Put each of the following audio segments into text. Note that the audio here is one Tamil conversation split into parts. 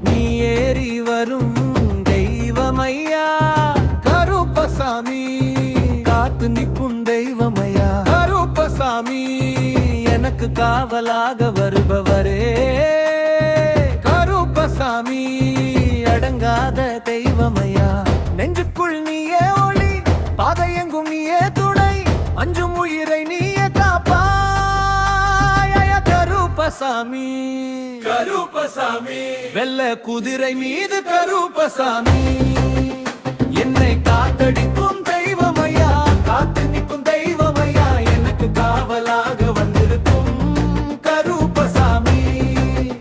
நீ ஏறி வரும் தெய்வமையா கருப்பசாமி, காத்து நிற்கும் தெய்வமையா கருப்பசாமி, எனக்கு காவலாக வருபவரே கருப்பசாமி, அடங்காத தெய்வமையா. நெஞ்சுக்குள் நீயே ஒளி, பாதையெங்கும் நீயே துணை, அஞ்சும் உயிரை நீயே காப்பாய் கருப்பசாமி. கருப்பசாமி வெள்ள குதிரை மீது கருப்பசாமி, என்னை காத்தடிக்கும் தெய்வமையா, காத்து நிற்கும் தெய்வமையா, எனக்கு காவலாக வந்திருக்கும் கருப்பசாமி.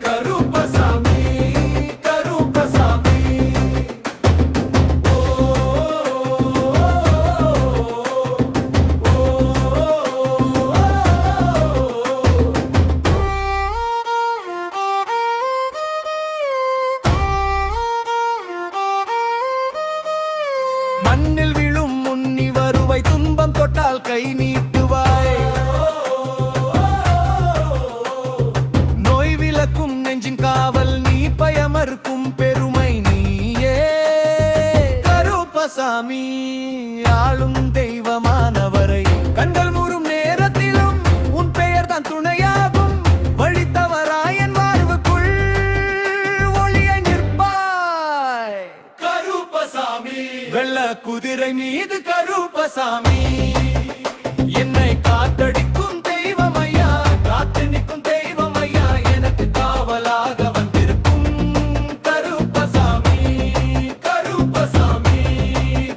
கருப்பசாமி கருப்பசாமி மண்ணில் விழும் முன்னி வருவாய், துன்பம் தொட்டால் கை நீட்டுவாய், நோய் விலக்கும் நெஞ்சின் காவல் நீ, பயமறுக்கும் பெருமை நீயே கருப்பசாமி. ஆளும் தெய்வமானவரை கண்கள் மூறும் நேரத்திலும் உன் பெயர் தான் துணையாகும், வழி தவறாயன் வாழ்வுக்குள் ஒளியை நிற்பாய் கருப்பசாமி. வெள்ள குதிரை மீது கருப்பசாமி, என்னை காத்தடிக்கும் தெய்வமையா, காத்து நிற்கும் தெய்வமையா, எனக்கு காவலாக வந்திருக்கும் கருப்பசாமி. கருப்பசாமி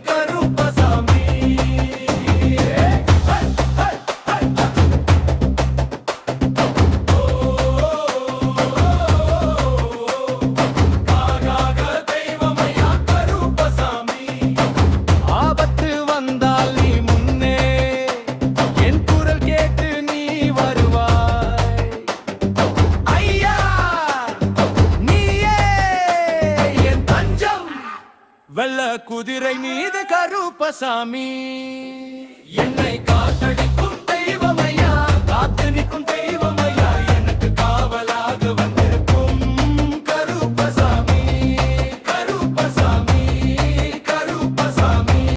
கருப்பசாமி தெய்வமையா கருப்பசாமி. ஆபத்து வந்தால் நீ முன்னே என் குரல் கேட்டு நீ வருவாய் ஐயா, நீயே என் தஞ்சம். வெள்ள குதிரை மீது கருப்பசாமி, என்னை காத்தடிக்கும் தெய்வமையா, காத்து நிற்கும் தெய்வம்